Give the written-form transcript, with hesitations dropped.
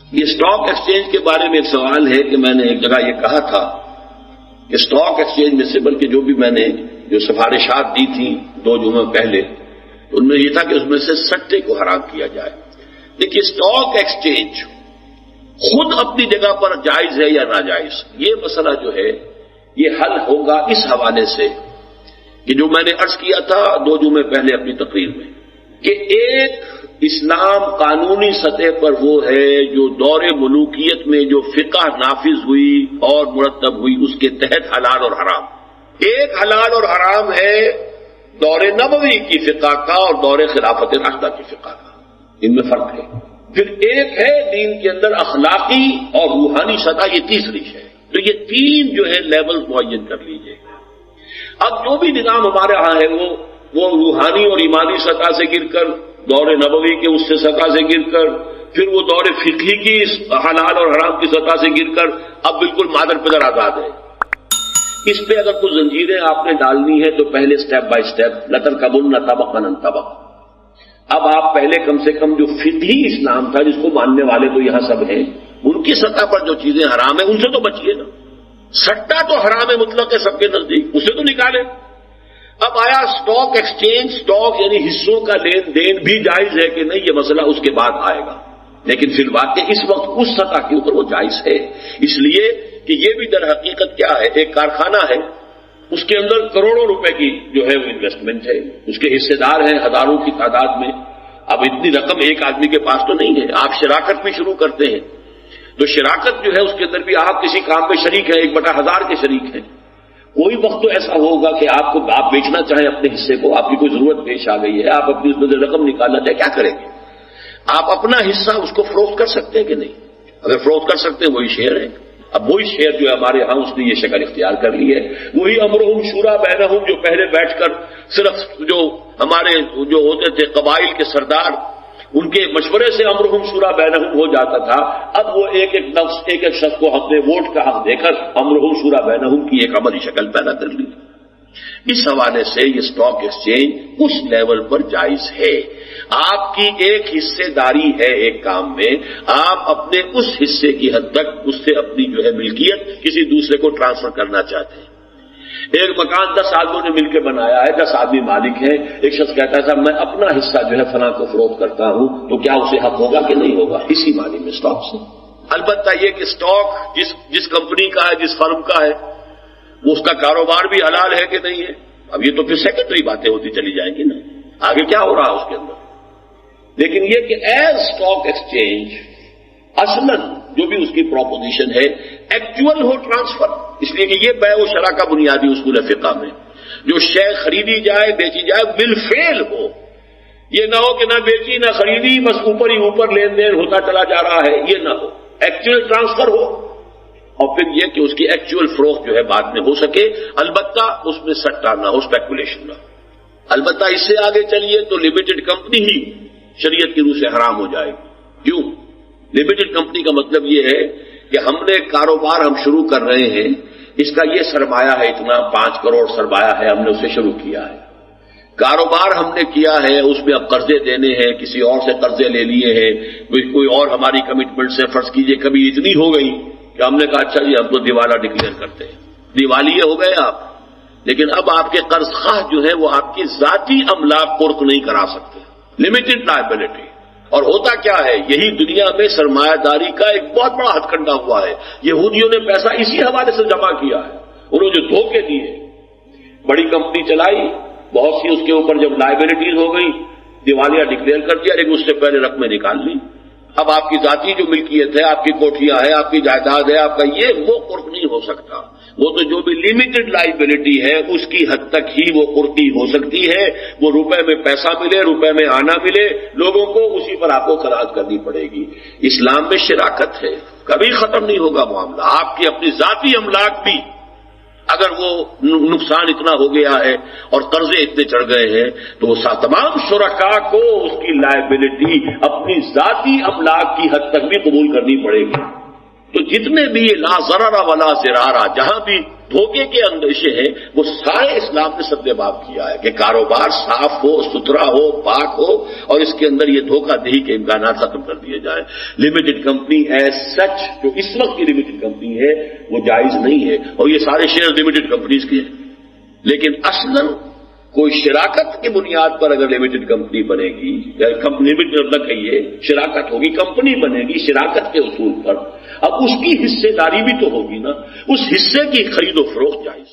یہ stock exchange کے بارے میں ایک سوال ہے کہ میں نے ایک جگہ یہ کہا تھا کہ اسٹاک ایکسچینج میں سے بلکہ جو بھی میں نے جو سفارشات دی تھیں 2 جمعہ پہلے، تو ان میں یہ تھا کہ اس میں سے سٹے کو حرام کیا جائے. دیکھیے اسٹاک ایکسچینج خود اپنی جگہ پر جائز ہے یا ناجائز، یہ مسئلہ جو ہے یہ حل ہوگا اس حوالے سے کہ جو میں نے عرض کیا تھا 2 جمعے پہلے اپنی تقریر میں کہ ایک اسلام قانونی سطح پر وہ ہے جو دور ملوکیت میں جو فقہ نافذ ہوئی اور مرتب ہوئی اس کے تحت حلال اور حرام. ایک حلال اور حرام ہے دور نبوی کی فقہ کا اور دور خلافت راشدہ کی فقہ کا، ان میں فرق ہے. پھر ایک ہے دین کے اندر اخلاقی اور روحانی سطح، یہ تیسری ہے. تو یہ 3 جو ہے لیول معین کر لیجئے. اب جو بھی نظام ہمارے ہاں ہے وہ روحانی اور ایمانی سطح سے گر کر، دور نبوی کے اس سے سطح سے گر کر، پھر وہ دور فقہی کی حلال اور حرام کی سطح سے گر کر اب بالکل مادر پدر آزاد ہے. اس پہ اگر کچھ زنجیریں آپ نے ڈالنی ہے تو پہلے سٹیپ بائی سٹیپ لترکبن طبقا عن طبق. اب آپ پہلے کم سے کم جو فقہی اسلام تھا جس کو ماننے والے تو یہاں سب ہیں، ان کی سطح پر جو چیزیں حرام ہیں ان سے تو بچیے نا. سٹا تو حرام ہے مطلق ہے سب کے نزدیک، اسے تو نکالے. اب آیا اسٹاک ایکسچینج، اسٹاک یعنی حصوں کا لین دین بھی جائز ہے کہ نہیں، یہ مسئلہ اس کے بعد آئے گا. لیکن فی الواقع اس وقت اس سطح کے اوپر وہ جائز ہے، اس لیے کہ یہ بھی در حقیقت کیا ہے، ایک کارخانہ ہے، اس کے اندر کروڑوں روپے کی جو ہے وہ انویسٹمنٹ ہے، اس کے حصے دار ہیں ہزاروں کی تعداد میں. اب اتنی رقم ایک آدمی کے پاس تو نہیں ہے. آپ شراکت بھی شروع کرتے ہیں تو شراکت جو ہے اس کے اندر بھی آپ کسی کام میں شریک ہیں، 1/1000 کے شریک ہیں. کوئی وقت تو ایسا ہوگا کہ آپ بیچنا چاہیں اپنے حصے کو، آپ کی کوئی ضرورت پیش آ گئی ہے، آپ اپنی اس میں سے رقم نکالنا چاہیں، کیا کریں گے؟ آپ اپنا حصہ اس کو فروخت کر سکتے ہیں کہ نہیں؟ اگر فروخت کر سکتے ہیں وہی شیئر ہے. اب وہی شیئر جو ہے ہمارے ہاں اس نے یہ شکل اختیار کر لی ہے. وہی امرہم شورا بینہم، جو پہلے بیٹھ کر صرف جو ہمارے جو ہوتے تھے قبائل کے سردار، ان کے مشورے سے امرہم شورا بینہم ہو جاتا تھا. اب وہ ایک ایک شخص کو اپنے ووٹ کا حق دے کر امرہم شورا بینہم کی ایک عملی شکل پیدا کر لی. اس حوالے سے یہ اسٹاک ایکسچینج اس لیول پر جائز ہے. آپ کی ایک حصے داری ہے ایک کام میں، آپ اپنے اس حصے کی حد تک اس سے اپنی جو ہے ملکیت کسی دوسرے کو ٹرانسفر کرنا چاہتے ہیں. ایک مکان 10 آدمیوں نے مل کے بنایا ہے، 10 آدمی مالک ہیں. ایک شخص کہتا ہے صاحب میں اپنا حصہ جو ہے فلاں کو فروخت کرتا ہوں، تو کیا اسے حق ہوگا کہ نہیں ہوگا؟ اسی معنی میں اسٹاک سے. البتہ یہ کہ اسٹاک جس کمپنی کا ہے، جس فرم کا ہے، وہ اس کا کاروبار بھی حلال ہے کہ نہیں ہے. اب یہ تو پھر سیکنڈری باتیں ہوتی چلی جائیں گی نا، آگے کیا ہو رہا ہے اس کے اندر. لیکن یہ کہ ایز اسٹاک ایکسچینج اصلاً جو بھی اس کی پروپوزیشن ہے ایکچوئل ہو ٹرانسفر، اس لیے کہ یہ بیع و شرع کا بنیادی اصول فقہ میں جو شے خریدی جائے بیچی جائے بالفعل ہو. یہ نہ ہو کہ نہ بیچی نہ خریدی، بس اوپر ہی اوپر لین دین ہوتا چلا جا رہا ہے، یہ نہ ہو. ایکچوئل ٹرانسفر ہو، اور پھر یہ کہ اس کی ایکچوئل فروخت جو ہے بعد میں ہو سکے. البتہ اس میں سٹا نہ ہو، اسپیکولیشن نہ ہو. البتہ اس سے آگے چلیے تو لمیٹڈ کمپنی ہی شریعت کی روح سے حرام ہو جائے گی. کیوں؟ لمیٹڈ کمپنی کا مطلب یہ ہے کہ ہم نے کاروبار ہم شروع کر رہے ہیں، اس کا یہ سرمایہ ہے اتنا 5 کروڑ سرمایہ ہے، ہم نے اسے شروع کیا ہے. کاروبار ہم نے کیا ہے، اس میں اب قرضے دینے ہیں، کسی اور سے قرضے لے لیے ہیں، کوئی اور ہماری کمٹمنٹ سے فرض کیجئے کبھی اتنی ہو گئی کہ ہم نے کہا اچھا جی ہم تو دیوالا ڈکلیئر کرتے ہیں، دیوالیے ہو گئے آپ. لیکن اب آپ کے قرض خواہ جو ہے وہ آپ کی ذاتی املاک قرق نہیں کرا سکتے، لمیٹڈ لائبلٹی. اور ہوتا کیا ہے، یہی دنیا میں سرمایہ داری کا ایک بہت بڑا ہتھ کنڈا ہوا ہے. یہودیوں نے پیسہ اسی حوالے سے جمع کیا ہے. انہوں نے جو دھوکے دیے، بڑی کمپنی چلائی، بہت سی اس کے اوپر جب لائبلٹیز ہو گئی دیوالیہ ڈکلیئر کر دیا، لیکن اس سے پہلے رقمیں نکال لی. اب آپ کی ذاتی جو ملکیت ہے، آپ کی کوٹھیاں ہیں، آپ کی جائیداد ہے، آپ کا یہ وہ قرق نہیں ہو سکتا. وہ تو جو بھی لمیٹڈ لائبلٹی ہے اس کی حد تک ہی وہ قرقی ہو سکتی ہے. وہ روپے میں پیسہ ملے، روپے میں آنا ملے لوگوں کو، اسی پر آپ کو خراج کرنی پڑے گی. اسلام میں شراکت ہے، کبھی ختم نہیں ہوگا معاملہ. آپ کی اپنی ذاتی املاک بھی اگر وہ نقصان اتنا ہو گیا ہے اور قرضے اتنے چڑھ گئے ہیں تو تمام شرکاء کو اس کی لائبلٹی اپنی ذاتی املاک کی حد تک بھی قبول کرنی پڑے گی. تو جتنے بھی یہ لا ضرر ولا ضرارا جہاں بھی دھوکے کے اندیشے ہیں وہ سارے اسلام نے سدباب کیا ہے کہ کاروبار صاف ہو، ستھرا ہو، پاک ہو، اور اس کے اندر یہ دھوکہ دہی کے امکانات ختم کر دیے جائیں۔ لمیٹڈ کمپنی ایز سچ جو اس وقت کی لمیٹڈ کمپنی ہے وہ جائز نہیں ہے، اور یہ سارے شیئر لمیٹڈ کمپنیز کے ہیں، لیکن اصلاً کوئی شراکت کی بنیاد پر اگر لمیٹڈ کمپنی بنے گی یا لمیٹڈ نہ کہیے شراکت ہوگی، کمپنی بنے گی شراکت کے اصول پر، اب اس کی حصے داری بھی تو ہوگی نا، اس حصے کی خرید و فروخت جائز۔